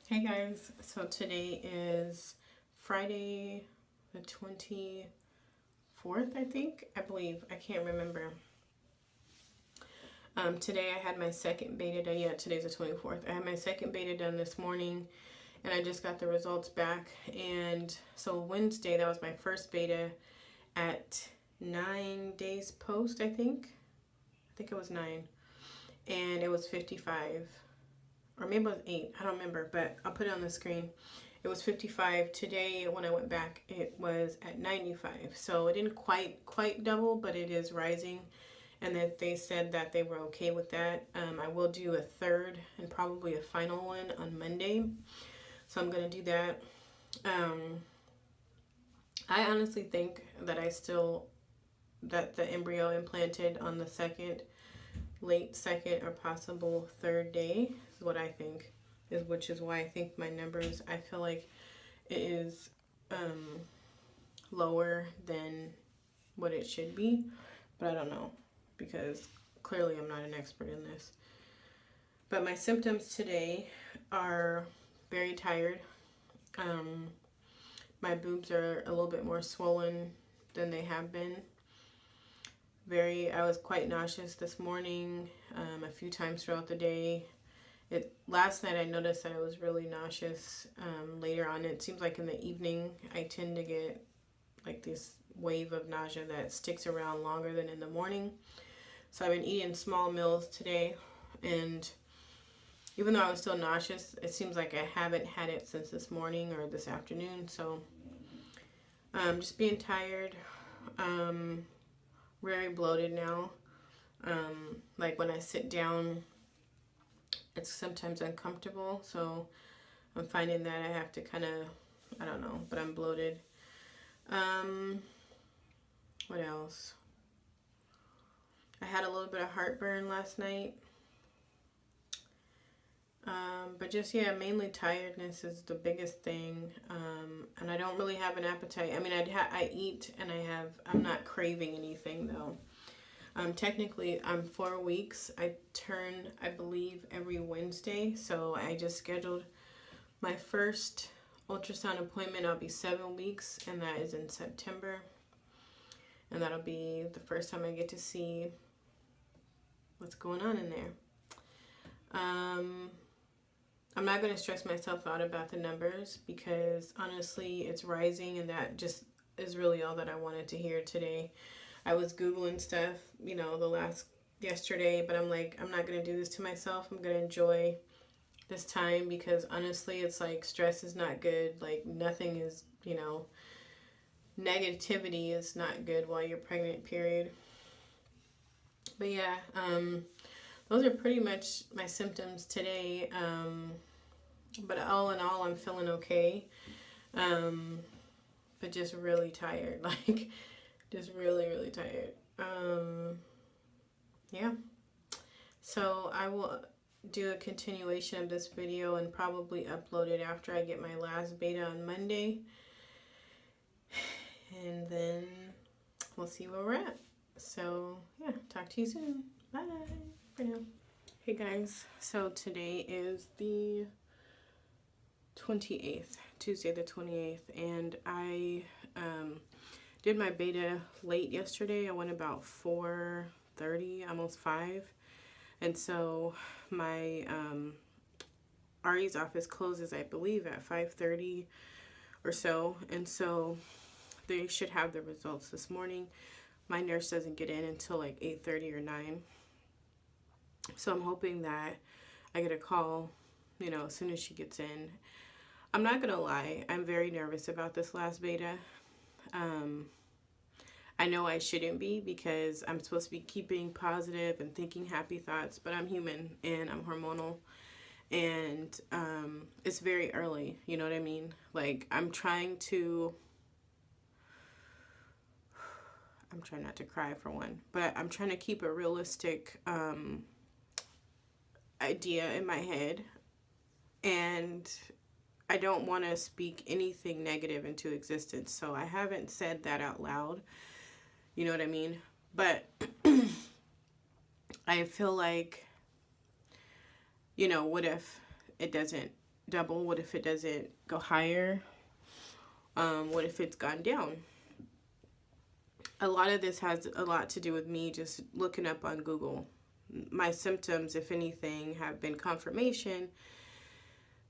Hey guys, so today is Friday the 24th, I believe. I can't remember. Today I had my second beta done. Yeah, today's the 24th. I had my second beta done this morning and I just got the results back. And so Wednesday, that was my first beta at 9 days post, I think. I think it was 9. And it was 55. Or maybe it was 8, I don't remember, but I'll put it on the screen. It was 55. Today, when I went back, it was at 95. So it didn't quite double, but it is rising. And that they said that they were okay with that. I will do a third and probably a final one on Monday. So I'm going to do that. I honestly think that that the embryo implanted on the late second or possible third day is what I think, which is why I think my numbers, I feel like it is lower than what it should be, but I don't know because clearly I'm not an expert in this. But my symptoms today are very tired. My boobs are a little bit more swollen than they have been. I was quite nauseous this morning, a few times throughout the day. Last night I noticed that I was really nauseous. Later on, it seems like in the evening I tend to get like this wave of nausea that sticks around longer than in the morning. So I've been eating small meals today, and even though I was still nauseous, it seems like I haven't had it since this morning or this afternoon. So just being tired. Very bloated now. Like when I sit down, it's sometimes uncomfortable. So I'm finding that I have to kind of, I don't know, but I'm bloated. What else? I had a little bit of heartburn last night. But just, yeah, mainly tiredness is the biggest thing. And I don't really have an appetite. I mean, I eat and I'm not craving anything though. Technically, I'm 4 weeks. I turn, I believe, every Wednesday. So I just scheduled my first ultrasound appointment. I'll be 7 weeks, and that is in September. And that'll be the first time I get to see what's going on in there. I'm not going to stress myself out about the numbers because honestly it's rising, and that just is really all that I wanted to hear today. I was Googling stuff, yesterday, but I'm like, I'm not going to do this to myself. I'm going to enjoy this time because honestly it's like stress is not good. Like nothing is, negativity is not good while you're pregnant, period. But yeah, those are pretty much my symptoms today. But all in all, I'm feeling okay. But just really tired, like just really, really tired. Yeah. So I will do a continuation of this video and probably upload it after I get my last beta on Monday. And then we'll see where we're at. So yeah, talk to you soon. Bye for now. Hey guys, so today is the 28th, Tuesday the 28th, and I did my beta late yesterday. I went about 4:30, almost 5, and so my RE's office closes, I believe, at 5:30 or so, and so they should have the results this morning. My nurse doesn't get in until like 8:30 or 9. So I'm hoping that I get a call, as soon as she gets in. I'm not going to lie. I'm very nervous about this last beta. I know I shouldn't be because I'm supposed to be keeping positive and thinking happy thoughts, but I'm human and I'm hormonal. And it's very early, you know what I mean? Like I'm trying not to cry for one, but I'm trying to keep a realistic idea in my head, and I don't want to speak anything negative into existence, so I haven't said that out loud, you know what I mean? But I feel like, what if it doesn't double? What if it doesn't go higher? What if it's gone down? A lot of this has a lot to do with me just looking up on Google. My symptoms, if anything, have been confirmation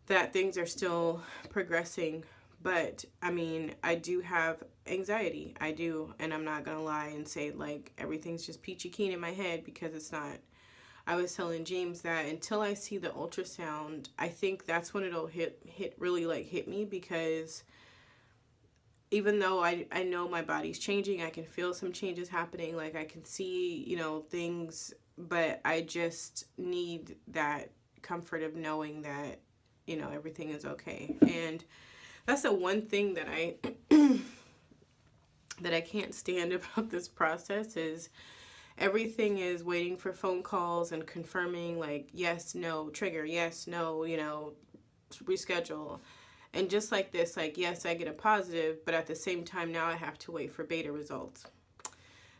that things are still progressing. But I mean, I do have anxiety. I do. And I'm not going to lie and say like everything's just peachy keen in my head, because it's not. I was telling James that until I see the ultrasound, I think that's when it'll really hit me, because even though I know my body's changing, I can feel some changes happening. Like I can see, you know, things, but I just need that comfort of knowing that, you know, everything is okay. And that's the one thing that I that I can't stand about this process is everything is waiting for phone calls and confirming like yes, no, trigger, yes, no, you know, reschedule. And just like this, like, yes, I get a positive, but at the same time, now I have to wait for beta results.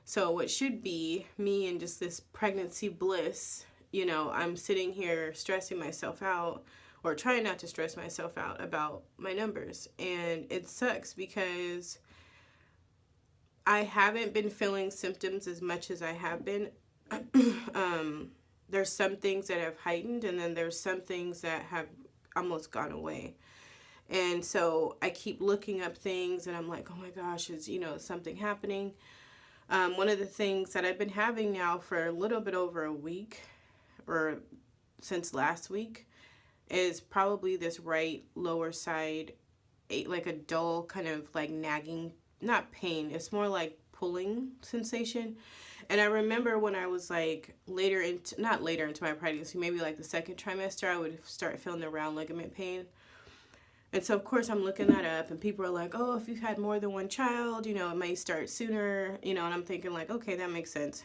So what should be me and just this pregnancy bliss, you know, I'm sitting here stressing myself out, or trying not to stress myself out about my numbers. And it sucks because I haven't been feeling symptoms as much as I have been. There's some things that have heightened, and then there's some things that have almost gone away. And so I keep looking up things and I'm like, oh my gosh, is, you know, something happening? One of the things that I've been having now for a little bit over a week, or since last week, is probably this right lower side, like a dull kind of like nagging, not pain, it's more like pulling sensation. And I remember when I was like not later into my pregnancy, maybe like the second trimester, I would start feeling the round ligament pain. And so, of course, I'm looking that up, and people are like, oh, if you've had more than one child, you know, it may start sooner, you know, and I'm thinking like, okay, that makes sense.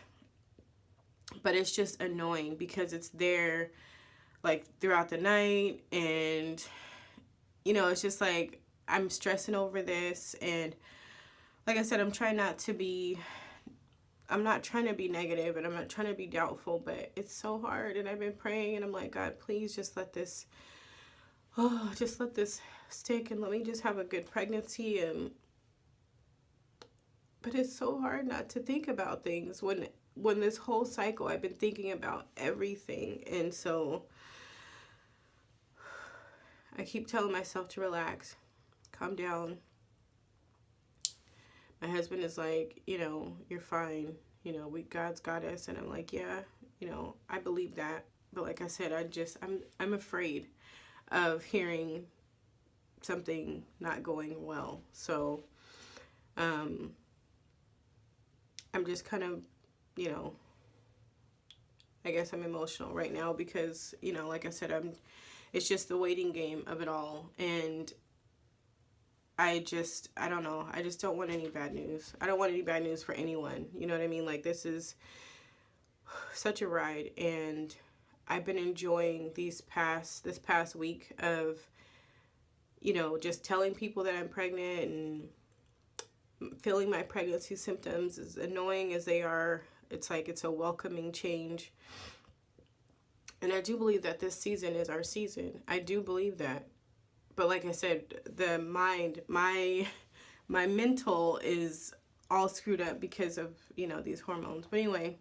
But it's just annoying because it's there like throughout the night, and, you know, it's just like I'm stressing over this. And like I said, I'm not trying to be negative, and I'm not trying to be doubtful, but it's so hard. And I've been praying, and I'm like, God, please just let this stick, and let me just have a good pregnancy. But it's so hard not to think about things when this whole cycle I've been thinking about everything. And so I keep telling myself to relax, calm down. My husband is like, you know, you're fine, you know, God's got us. And I'm like, yeah, you know, I believe that. But like I said, I'm afraid of hearing something not going well. So I'm just kind of, you know, I guess I'm emotional right now because, you know, like I said, it's just the waiting game of it all. And I don't know. I just don't want any bad news. I don't want any bad news for anyone. You know what I mean? Like, this is such a ride, and I've been enjoying this past week of, you know, just telling people that I'm pregnant and feeling my pregnancy symptoms. As annoying as they are, it's like it's a welcoming change. And I do believe that this season is our season. I do believe that. But like I said, the mind, my mental is all screwed up because of, you know, these hormones. But anyway,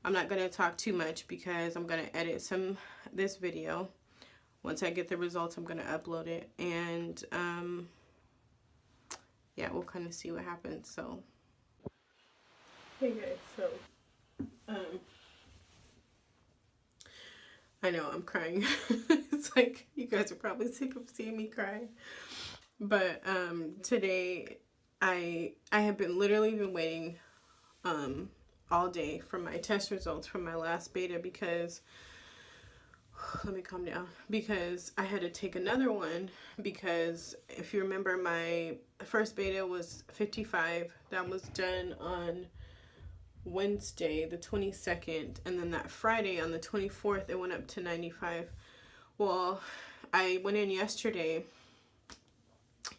I'm not going to talk too much because I'm going to edit this video. Once I get the results, I'm going to upload it. And yeah, we'll kind of see what happens. So, hey guys, so I know I'm crying. It's like you guys are probably sick of seeing me cry. But today I have literally been waiting all day for my test results from my last beta, because let me calm down, because I had to take another one, because if you remember, my first beta was 55. That was done on Wednesday the 22nd, and then that Friday on the 24th it went up to 95. Well, I went in yesterday,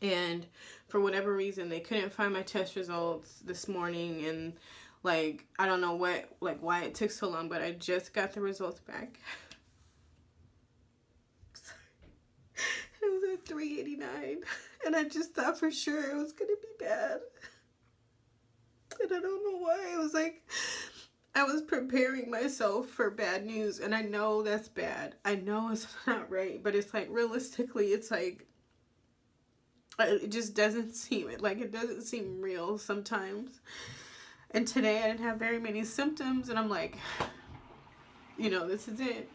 and for whatever reason they couldn't find my test results this morning, and like I don't know why it took so long, but I just got the results back. $3.89, and I just thought for sure it was gonna be bad. And I don't know why. It was like I was preparing myself for bad news, and I know that's bad. I know it's not right, but it's like realistically, it's like it just doesn't seem it doesn't seem real sometimes. And today I didn't have very many symptoms, and I'm like, you know, this is it.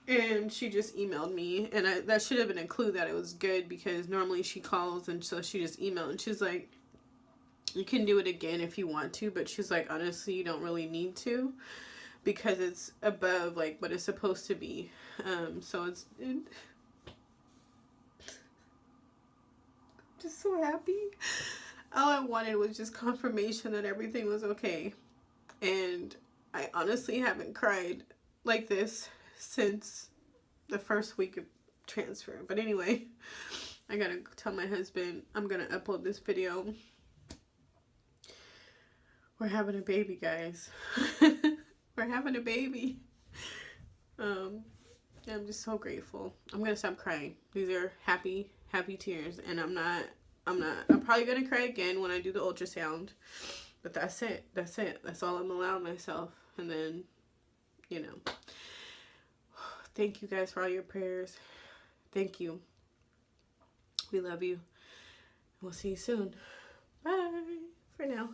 And she just emailed me, and that should have been a clue that it was good, because normally she calls, and so she just emailed, and she's like, you can do it again if you want to, but she's like, honestly, you don't really need to, because it's above like what it's supposed to be. So I'm just so happy. All I wanted was just confirmation that everything was okay. And I honestly haven't cried like this since the first week of transfer. But anyway, I gotta tell my husband I'm gonna upload this video. We're having a baby, guys. We're having a baby. I'm just so grateful. I'm gonna stop crying. These are happy tears, and I'm probably gonna cry again when I do the ultrasound, but that's it. That's all I'm allowing myself. And then, you know, thank you guys for all your prayers. Thank you. We love you. We'll see you soon. Bye for now.